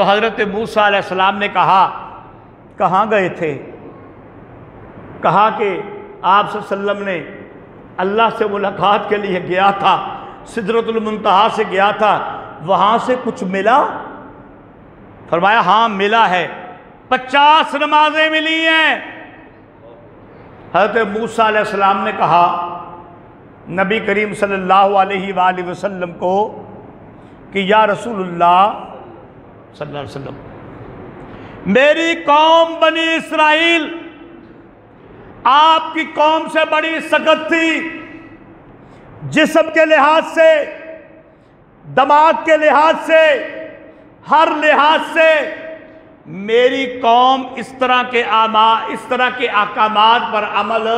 تو حضرت موسیٰ علیہ السلام نے کہا کہاں گئے تھے؟ کہا کہ آپ صلی اللہ علیہ وسلم نے اللہ سے ملاقات کے لیے گیا تھا، سدرۃ المنتہا سے گیا تھا، وہاں سے کچھ ملا؟ فرمایا ہاں ملا ہے، 50 نمازیں ملی ہیں۔ حضرت موسیٰ علیہ السلام نے کہا نبی کریم صلی اللہ علیہ وآلہ وسلم کو کہ یا رسول اللہ صلی اللہ علیہ وسلم، میری قوم بنی اسرائیل آپ کی قوم سے بڑی سخت تھی، جسم کے لحاظ سے، دماغ کے لحاظ سے، ہر لحاظ سے میری قوم اس طرح کے احکامات پر عمل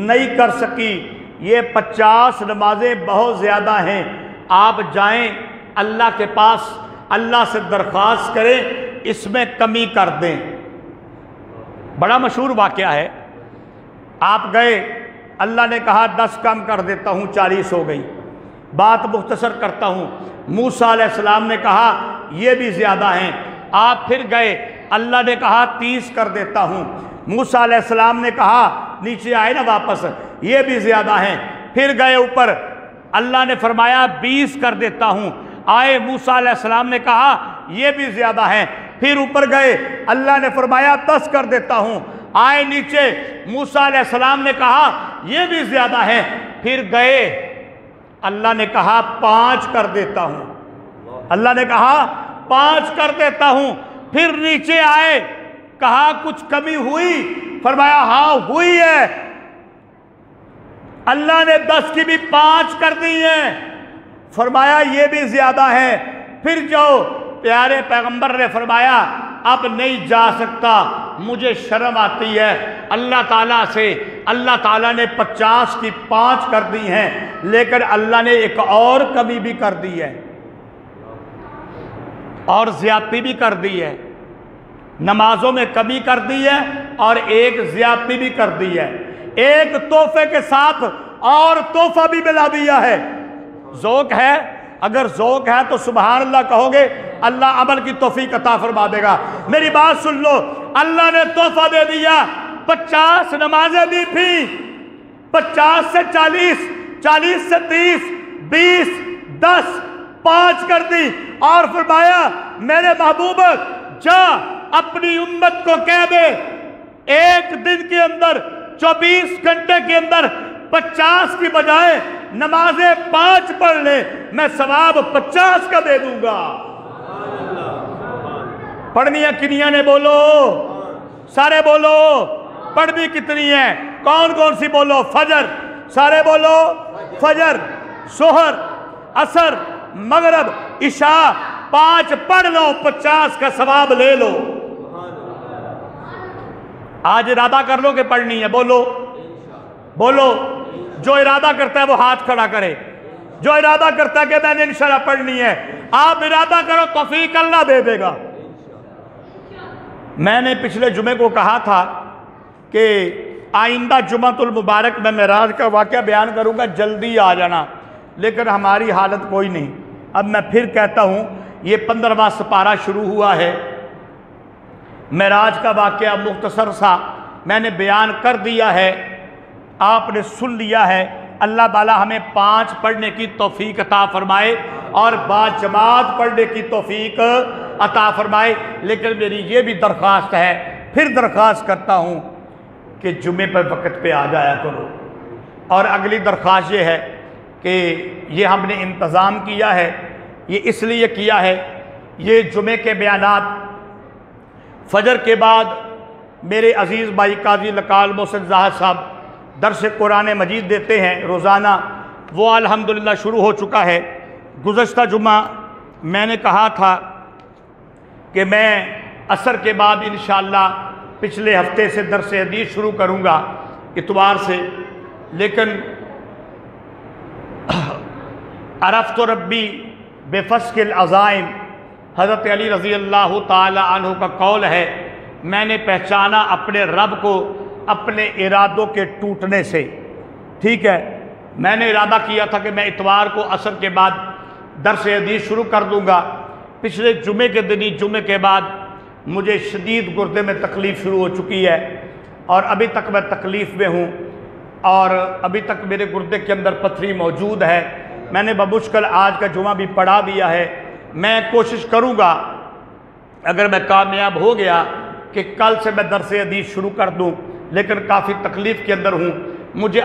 نہیں کر سکی، یہ 50 نمازیں بہت زیادہ ہیں، آپ جائیں اللہ کے پاس، اللہ سے درخواست کریں اس میں کمی کر دیں۔ بڑا مشہور واقعہ ہے، آپ گئے، اللہ نے کہا 10 کم کر دیتا ہوں، 40 ہو گئی، بات مختصر کرتا ہوں، موسیٰ علیہ السلام نے کہا یہ بھی زیادہ ہیں، آپ پھر گئے، اللہ نے کہا 30 کر دیتا ہوں، موسیٰ علیہ السلام نے کہا نیچے آئے نا واپس، یہ بھی زیادہ ہیں، پھر گئے اوپر، اللہ نے فرمایا 20 کر دیتا ہوں، آئے موسیٰ علیہ السلام نے کہا یہ بھی زیادہ ہیں، پھر اوپر گئے، اللہ نے فرمایا 10 کر دیتا ہوں، آئے نیچے، موسیٰ علیہ السلام نے کہا یہ بھی زیادہ ہیں، پھر گئے، اللہ نے کہا 5 کر دیتا ہوں، اللہ نے کہا 5 کر دیتا ہوں، پھر نیچے آئے، کہا کچھ کمی ہوئی؟ فرمایا ہاں ہوئی ہے، اللہ نے 10 کی بھی 5 کر دی ہیں، فرمایا یہ بھی زیادہ ہے، پھر جاؤ، پیارے پیغمبر نے فرمایا اب نہیں جا سکتا، مجھے شرم آتی ہے، اللہ تعالیٰ سے، اللہ تعالیٰ نے 50 کی 5 کر دی ہیں، لیکن اللہ نے ایک اور کمی بھی کر دی ہے، اور زیادتی بھی کر دی ہے، نمازوں میں کمی کر دی ہے اور ایک زیادتی بھی کر دی ہے، ایک تحفے کے ساتھ اور تحفہ بھی ملا دیا ہے۔ ذوق ہے، اگر ذوق ہے تو سبحان اللہ کہو گے، اللہ عمل کی توفیق عطا فرما دے گا۔ میری بات سن لو، اللہ نے تحفہ دے دیا، 50 نمازیں دی تھیں، 50 سے 40، 40 سے 30، 20، 10، 5 کر دی، اور فرمایا میرے محبوب جا اپنی امت کو کہہ دے ایک دن کے اندر، 24 گھنٹے کے اندر 50 کی بجائے نمازیں 5 پڑھ لے، میں ثواب 50 کا دے دوں گا۔ پڑھنیاں کنیاں نے بولو، سارے بولو، پڑھنی کتنی ہیں؟ کون کون سی بولو؟ فجر، سارے بولو، فجر، ظہر، عصر، مغرب، عشاء، 5 پڑھ لو، 50 کا ثواب لے لو۔ آج ارادہ کر لو کہ پڑھنی ہے، بولو بولو، جو ارادہ کرتا ہے وہ ہاتھ کھڑا کرے، جو ارادہ کرتا ہے کہ میں نے انشاءاللہ پڑھنی ہے، آپ ارادہ کرو، توفیق اللہ دے دے گا۔ میں نے پچھلے جمعے کو کہا تھا کہ آئندہ جمعۃ المبارک میں معراج کا واقعہ بیان کروں گا، جلدی آ جانا، لیکن ہماری حالت کوئی نہیں۔ اب میں پھر کہتا ہوں، یہ 15واں سپارہ شروع ہوا ہے، معراج کا واقعہ مختصر سا میں نے بیان کر دیا ہے، آپ نے سن لیا ہے۔ اللہ تعالیٰ ہمیں 5 پڑھنے کی توفیق عطا فرمائے اور باجماعت پڑھنے کی توفیق عطا فرمائے، لیکن میری یہ بھی درخواست ہے، پھر درخواست کرتا ہوں کہ جمعے پر وقت پہ آ جایا کرو۔ اور اگلی درخواست یہ ہے کہ یہ ہم نے انتظام کیا ہے، یہ اس لیے کیا ہے، یہ جمعے کے بیانات فجر کے بعد میرے عزیز بھائی قاضی لقال محسن زاہد صاحب درس قرآن مجید دیتے ہیں روزانہ، وہ الحمدللہ شروع ہو چکا ہے۔ گزشتہ جمعہ میں نے کہا تھا کہ میں عصر کے بعد انشاءاللہ پچھلے ہفتے سے درس حدیث شروع کروں گا، اتوار سے، لیکن عرفت ربی بفسق العزائم، حضرت علی رضی اللہ تعالی عنہ کا قول ہے، میں نے پہچانا اپنے رب کو اپنے ارادوں کے ٹوٹنے سے۔ ٹھیک ہے، میں نے ارادہ کیا تھا کہ میں اتوار کو عصر کے بعد درس حدیث شروع کر دوں گا، پچھلے جمعے کے دن ہی جمعے کے بعد مجھے شدید گردے میں تکلیف شروع ہو چکی ہے اور ابھی تک میں تکلیف میں ہوں اور ابھی تک میرے گردے کے اندر پتھری موجود ہے۔ میں نے بمشکل آج کا جمعہ بھی پڑھا دیا ہے۔ میں کوشش کروں گا اگر میں کامیاب ہو گیا کہ کل سے میں درس حدیث شروع کر دوں، لیکن کافی تکلیف کے اندر ہوں۔ مجھے